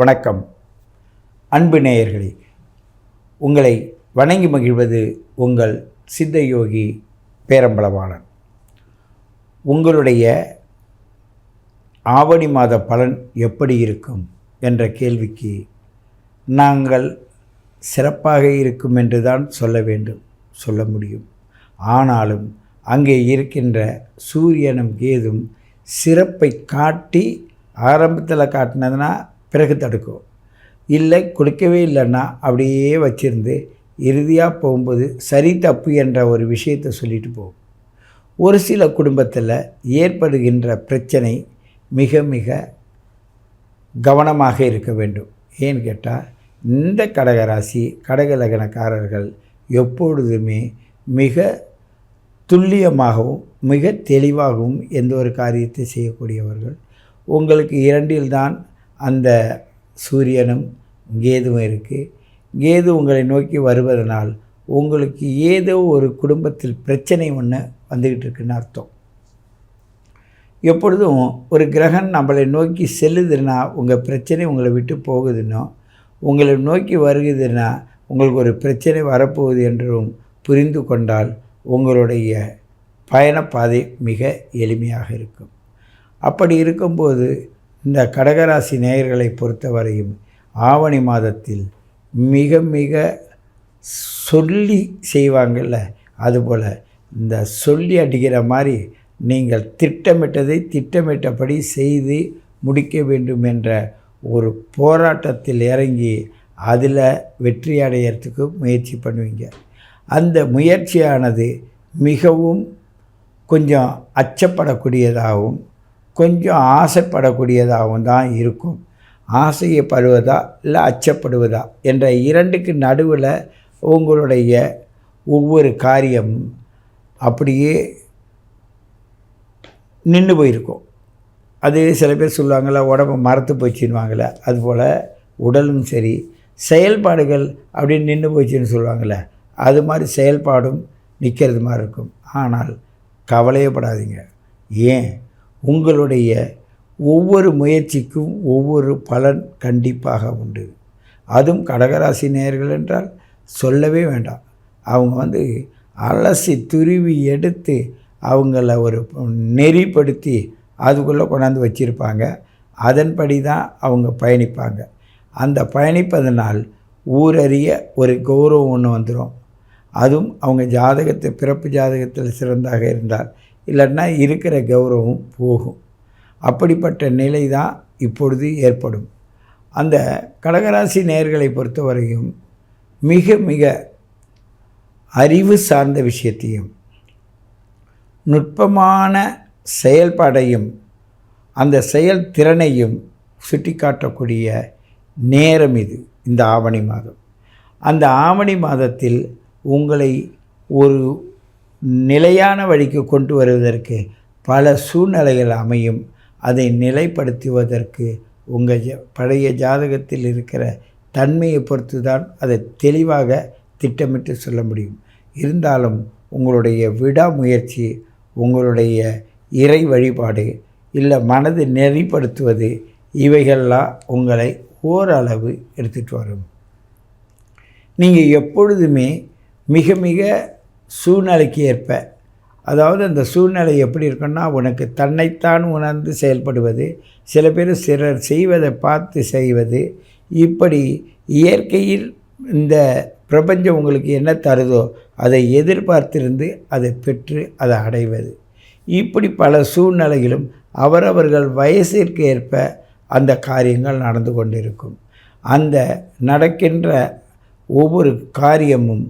வணக்கம் அன்பு நேயர்களே, உங்களை வணங்கி மகிழ்வது உங்கள் சித்த யோகி பேரம்பலவாணன். உங்களுடைய ஆவணி மாத பலன் எப்படி இருக்கும் என்ற கேள்விக்கு நாங்கள் சிறப்பாக இருக்கும் என்று தான் சொல்ல முடியும். ஆனாலும் அங்கே இருக்கின்ற சூரியனும் கேதும் சிறப்பை காட்டி ஆரம்பத்தில் காட்டினதுன்னா பிறகு தடுக்கும், இல்லை கொடுக்கவே இல்லைன்னா அப்படியே வச்சிருந்து இறுதியாக போகும்போது சரி தப்பு என்ற ஒரு விஷயத்தை சொல்லிட்டு போகும். ஒரு சில குடும்பத்தில் ஏற்படுகின்ற பிரச்சனை மிக மிக கவனமாக இருக்க வேண்டும். ஏன்னு கேட்டால், இந்த கடகராசி கடக லக்னக்காரர்கள் எப்பொழுதுமே மிக துல்லியமாகவும் மிக தெளிவாகவும் எந்த ஒரு காரியத்தை செய்யக்கூடியவர்கள். உங்களுக்கு 2இல் தான் அந்த சூரியனும் கேதுவும் இருக்குது. கேது உங்களை நோக்கி வருவதனால் உங்களுக்கு ஏதோ ஒரு குடும்பத்தில் பிரச்சனை ஒன்று வந்துக்கிட்டு இருக்குன்னு அர்த்தம். எப்பொழுதும் ஒரு கிரகம் நம்மளை நோக்கி செல்லுதுன்னா உங்கள் பிரச்சனை உங்களை விட்டு போகுதுன்னோ, உங்களை நோக்கி வருகுதுன்னா உங்களுக்கு ஒரு பிரச்சனை வரப்போகுது என்றும் புரிந்து கொண்டால் உங்களுடைய பயணப்பாதை மிக எளிமையாக இருக்கும். அப்படி இருக்கும்போது இந்த கடகராசி நேயர்களை பொறுத்தவரையும் ஆவணி மாதத்தில் மிக மிக சொல்லி செய்வாங்கள்ல, அதுபோல் இந்த சொல்லி அடிக்கிற மாதிரி நீங்கள் திட்டமிட்டதை திட்டமிட்டபடி செய்து முடிக்க வேண்டும் என்ற ஒரு போராட்டத்தில் இறங்கி அதில் வெற்றி அடையிறதுக்கு முயற்சி பண்ணுவீங்க. அந்த முயற்சியானது மிகவும் கொஞ்சம் அச்சப்படக்கூடியதாகவும் கொஞ்சம் ஆசைப்படக்கூடியதாகவும் தான் இருக்கும். ஆசையப்படுவதா இல்லை அச்சப்படுவதா என்ற 2க்கு நடுவில் உங்களுடைய ஒவ்வொரு காரியம் அப்படியே நின்று போயிருக்கும். அது சில பேர் சொல்லுவாங்கள்ல, உடம்பு மரத்து போச்சுன்னுவாங்கள்ல, அதுபோல் உடலும் சரி செயல்பாடுகள் அப்படின்னு நின்று போச்சுன்னு சொல்லுவாங்கள்ல, அது மாதிரி செயல்பாடும் நிற்கிறது மாதிரி இருக்கும். ஆனால் கவலையப்படாதீங்க. ஏன், உங்களுடைய ஒவ்வொரு முயற்சிக்கும் ஒவ்வொரு பலன் கண்டிப்பாக உண்டு. அதுவும் கடகராசி நேயர்கள் என்றால் சொல்லவே வேண்டாம். அவங்க அலசி துருவி எடுத்து அவங்கள ஒரு நெறிப்படுத்தி அதுக்குள்ளே கொண்டாந்து வச்சுருப்பாங்க. அதன்படி தான் அவங்க பயணிப்பாங்க. அந்த பயணிப்பதனால் ஊரறிய ஒரு கௌரவம் ஒன்று வந்துடும். அதுவும் அவங்க ஜாதகத்தை பிறப்பு ஜாதகத்தில் சிறந்தாக இருந்தால், இல்லைன்னா இருக்கிற கௌரவம் போகும். அப்படிப்பட்ட நிலை தான் இப்பொழுது ஏற்படும். அந்த கடகராசி நேயர்களை பொறுத்தவரையும் மிக மிக அறிவு சார்ந்த விஷயத்தையும் நுட்பமான செயல்பாடையும் அந்த செயல் திறனையும் சுட்டி காட்டக்கூடிய நேரம் இது, இந்த ஆவணி மாதம். அந்த ஆவணி மாதத்தில் உங்களை ஒரு நிலையான வழிக்கு கொண்டு வருவதற்கு பல சூழ்நிலைகள் அமையும். அதை நிலைப்படுத்துவதற்கு உங்கள் பழைய ஜாதகத்தில் இருக்கிற தன்மையை பொறுத்து தான் அதை தெளிவாக திட்டமிட்டு சொல்ல முடியும். இருந்தாலும் உங்களுடைய விடாமுயற்சி, உங்களுடைய இறை வழிபாடு, இல்லை மனதை நெறிப்படுத்துவது, இவைகள்லாம் உங்களை ஓரளவு எடுத்துகிட்டு வரும். நீங்கள் எப்பொழுதுமே மிக மிக சூழ்நிலைக்கு ஏற்ப, அதாவது அந்த சூழ்நிலை எப்படி இருக்குன்னா, உனக்கு தன்னைத்தான் உணர்ந்து செயல்படுவது, சில பேர் சிலர் செய்வதை பார்த்து செய்வது, இப்படி இயற்கையில் இந்த பிரபஞ்சம் உங்களுக்கு என்ன தருதோ அதை எதிர்பார்த்திருந்து அதை பெற்று அதை அடைவது, இப்படி பல சூழ்நிலைகளும் அவரவர்கள் வயசிற்கு ஏற்ப அந்த காரியங்கள் நடந்து கொண்டிருக்கும். அந்த நடக்கின்ற ஒவ்வொரு காரியமும்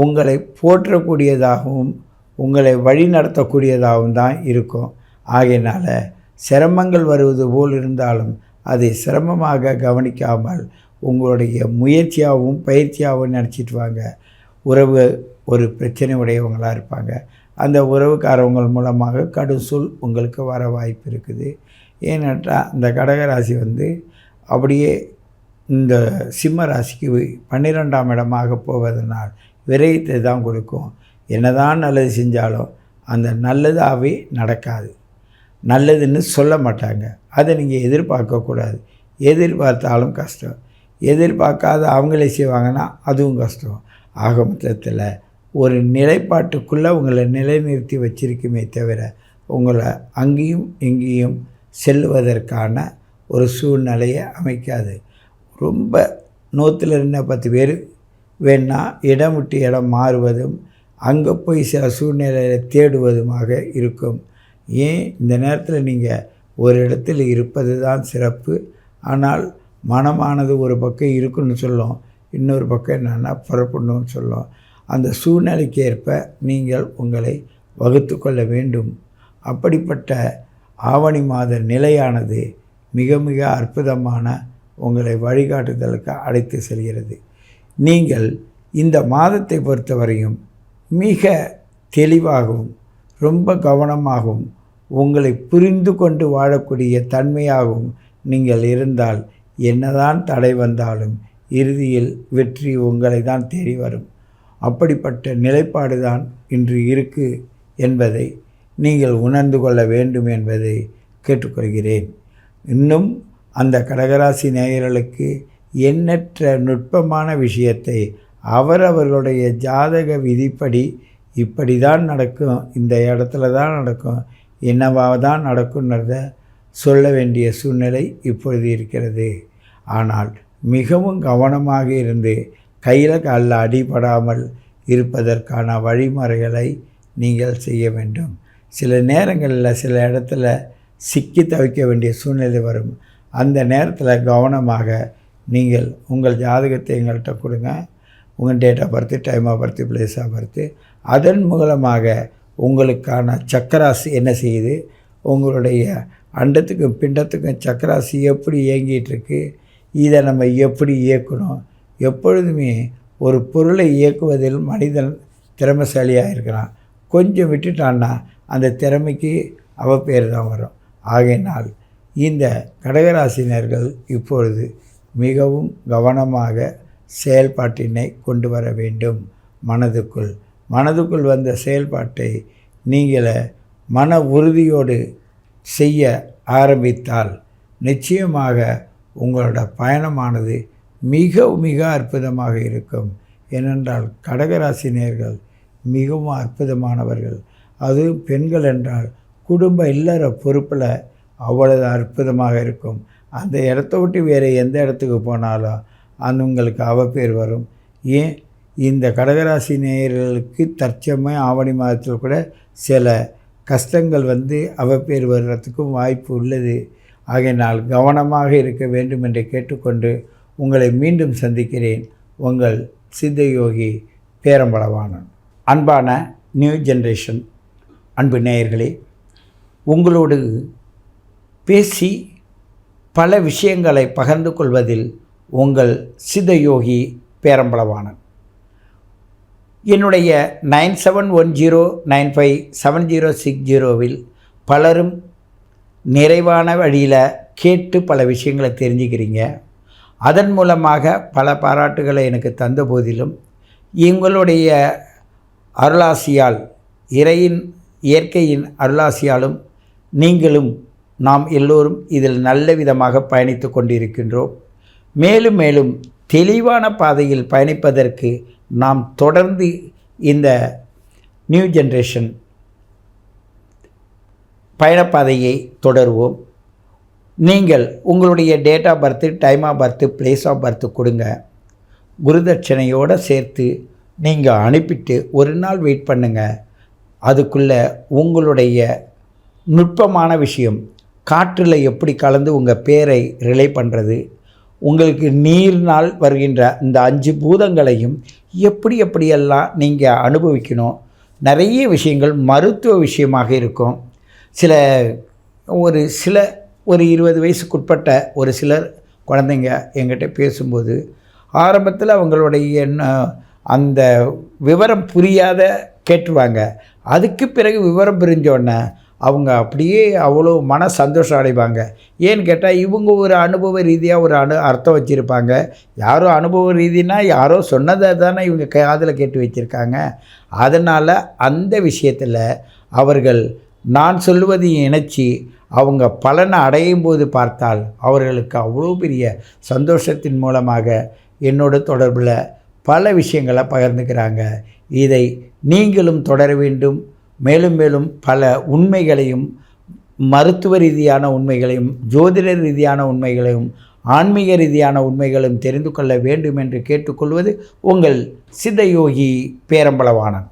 உங்களை போற்றக்கூடியதாகவும் உங்களை வழி நடத்தக்கூடியதாகவும் தான் இருக்கும். ஆகையினால் சிரமங்கள் வருவது போல் இருந்தாலும் அதை சிரமமாக கவனிக்காமல் உங்களுடைய முயற்சியாகவும் பயிற்சியாகவும் நினச்சிட்டு வாங்க. உறவு ஒரு பிரச்சனை உடையவங்களாக இருப்பாங்க. அந்த உறவுக்காரவங்கள் மூலமாக கடும் சொல் உங்களுக்கு வர வாய்ப்பு இருக்குது. ஏன்னாட்டால் அந்த கடகராசி அப்படியே இந்த சிம்ம ராசிக்கு 12ஆம் இடமாக போவதனால் விரயத்தை தான் கொடுக்கும். என்னதான் நல்லது செஞ்சாலும் அந்த நல்லதாகவே நடக்காது. நல்லதுன்னு சொல்ல மாட்டாங்க. அதை நீங்கள் எதிர்பார்க்கக்கூடாது. எதிர்பார்த்தாலும் கஷ்டம், எதிர்பார்க்காத அவங்களே செய்வாங்கன்னா அதுவும் கஷ்டம். ஆக மொத்தத்தில் ஒரு நிலைப்பாட்டுக்குள்ளே உங்களை நிலைநிறுத்தி வச்சிருக்குமே தவிர உங்களை அங்கேயும் இங்கேயும் செல்லுவதற்கான ஒரு சூழ்நிலையை அமைக்காது. ரொம்ப 100-10 பேர் வேணால் இடம் விட்டு இடம் மாறுவதும் அங்கே போய் சில சூழ்நிலையை தேடுவதுமாக இருக்கும். ஏன் இந்த நேரத்தில் நீங்கள் ஒரு இடத்தில் இருப்பது தான் சிறப்பு. ஆனால் மனமானது ஒரு பக்கம் இருக்குன்னு சொல்லும், இன்னொரு பக்கம் என்னென்னா புறப்படணும்னு சொல்லும். அந்த சூழ்நிலைக்கு ஏற்ப நீங்கள் உங்களை வகுத்து கொள்ள வேண்டும். அப்படிப்பட்ட ஆவணி மாத நிலையானது மிக மிக அற்புதமான உங்களை வழிகாட்டுதலுக்கு அழைத்து செல்கிறது. நீங்கள் இந்த மாதத்தை பொறுத்தவரையும் மிக தெளிவாகவும் ரொம்ப கவனமாகவும் உங்களை புரிந்து கொண்டு வாழக்கூடிய தன்மையாகவும் நீங்கள் இருந்தால் என்னதான் தடை வந்தாலும் இறுதியில் வெற்றி உங்களை தான் தேடி வரும். அப்படிப்பட்ட நிலைப்பாடு தான் இன்று இருக்குது என்பதை நீங்கள் உணர்ந்து கொள்ள வேண்டும் என்பதை கேட்டுக்கொள்கிறேன். இன்னும் அந்த கடகராசி நேயர்களுக்கு எண்ணற்ற நுட்பமான விஷயத்தை அவரவர்களுடைய ஜாதக விதிப்படி இப்படி தான் நடக்கும், இந்த இடத்துல தான் நடக்கும், என்னவாக தான் நடக்கும்ன்றத சொல்ல வேண்டிய சூழ்நிலை இப்பொழுது இருக்கிறது. ஆனால் மிகவும் கவனமாக இருந்து கையில் காலில் அடிபடாமல் இருப்பதற்கான வழிமுறைகளை நீங்கள் செய்ய வேண்டும். சில நேரங்களில் சில இடத்துல சிக்கி தவிக்க வேண்டிய சூழ்நிலை வரும். அந்த நேரத்தில் கவனமாக நீங்கள் உங்கள் ஜாதகத்தை எங்கள்கிட்ட கொடுங்க, உங்கள் date of birth, time of birth, place of birth. அதன் மூலமாக உங்களுக்கான சக்கராசி என்ன செய்யுது, உங்களுடைய அண்டத்துக்கும் பிண்டத்துக்கும் சக்கராசி எப்படி இயங்கிகிட்ருக்கு, இதை நம்ம எப்படி இயக்கணும். எப்பொழுதுமே ஒரு பொருளை இயக்குவதில் மனிதன் திறமைசாலியாக இருக்கிறான். கொஞ்சம் விட்டுட்டான்னா அந்த திறமைக்கு அவப்பேர் தான் வரும். ஆகையினால் இந்த கடகராசினர்கள் இப்பொழுது மிகவும் கவனமாக செயல்பாட்டினை கொண்டு வர வேண்டும். மனதுக்குள் வந்த செயல்பாட்டை நீங்கள் மன உறுதியோடு செய்ய ஆரம்பித்தால் நிச்சயமாக உங்களோட பயணமானது மிக மிக அற்புதமாக இருக்கும். ஏனென்றால் கடகராசினியர்கள் மிகவும் அற்புதமானவர்கள். அதுவும் பெண்கள் என்றால் குடும்ப இல்லற பொறுப்பில் அவ்வளவு அற்புதமாக இருக்கும். அந்த இடத்த விட்டு வேறு எந்த இடத்துக்கு போனாலும் அது உங்களுக்கு அவப்பேர் வரும். ஏன் இந்த கடகராசி நேயர்களுக்கு தற்சமயம் ஆவணி மாதத்தில் கூட சில கஷ்டங்கள் அவப்பேர் வர்றதுக்கும் வாய்ப்பு உள்ளது. ஆகையினால் கவனமாக இருக்க வேண்டும் என்று கேட்டுக்கொண்டு உங்களை மீண்டும் சந்திக்கிறேன். உங்கள் சித்தயோகி பேரம்பளவாணன். அன்பான நியூ ஜெனரேஷன் அன்பு நேயர்களே, உங்களோடு பேசி பல விஷயங்களை பகிர்ந்து கொள்வதில் உங்கள் சித்தயோகி பேரம்பளவாணன். என்னுடைய 9710957060 பலரும் நிறைவான வழியில் கேட்டு பல விஷயங்களை தெரிஞ்சுக்கிறீங்க. அதன் மூலமாக பல பாராட்டுகளை எனக்கு தந்த போதிலும் எங்களுடைய அருளாசியால், இயற்கையின் அருளாசியாலும் நீங்களும் நாம் எல்லோரும் இதில் நல்ல விதமாக பயணித்து கொண்டிருக்கின்றோம். மேலும் மேலும் தெளிவான பாதையில் பயணிப்பதற்கு நாம் தொடர்ந்து இந்த நியூ ஜெனரேஷன் பயணப்பாதையை தொடருவோம். நீங்கள் உங்களுடைய date of birth, time of birth, place of birth கொடுங்க. குருதட்சணையோடு சேர்த்து நீங்கள் அனுப்பிட்டு ஒரு நாள் வெயிட் பண்ணுங்கள். அதுக்குள்ளே உங்களுடைய நுட்பமான விஷயம், காற்றில் எப்படி கலந்து உங்கள் பேரை ரிலே பண்ணுறது, உங்களுக்கு நீர்னால் வருகின்ற இந்த 5 பூதங்களையும் எப்படியெல்லாம் நீங்கள் அனுபவிக்கணும். நிறைய விஷயங்கள் மருத்துவ விஷயமாக இருக்கும். ஒரு 20 வயசுக்குட்பட்ட ஒரு சிலர் குழந்தைங்க என்கிட்ட பேசும்போது ஆரம்பத்தில் அவங்களுடைய அந்த விவரம் புரியாத கேட்டுருவாங்க. அதுக்கு பிறகு விவரம் புரிஞ்சோடனே அவங்க அப்படியே அவ்வளோ மன சந்தோஷம் அடைவாங்க. ஏன்னு கேட்டால் இவங்க ஒரு அனுபவ ரீதியாக ஒரு அர்த்தம் வச்சுருப்பாங்க. யாரோ அனுபவ ரீதினா யாரோ சொன்னதை தானே இவங்க காதில் கேட்டு வச்சுருக்காங்க. அதனால் அந்த விஷயத்தில் அவர்கள் நான் சொல்லுவது இணைச்சி அவங்க பலனை அடையும் போது பார்த்தால் அவர்களுக்கு அவ்வளோ பெரிய சந்தோஷத்தின் மூலமாக என்னோட தொடர்பில் பல விஷயங்களை பகிர்ந்துக்கிறாங்க. இதை நீங்களும் தொடர வேண்டும். மேலும் மேலும் பல உண்மைகளையும், மருத்துவ ரீதியான உண்மைகளையும், ஜோதிட ரீதியான உண்மைகளையும், ஆன்மீக ரீதியான உண்மைகளையும் தெரிந்து கொள்ள வேண்டும் என்று கேட்டுக்கொள்வது உங்கள் சித்தயோகி பேரம்பலவாணன்.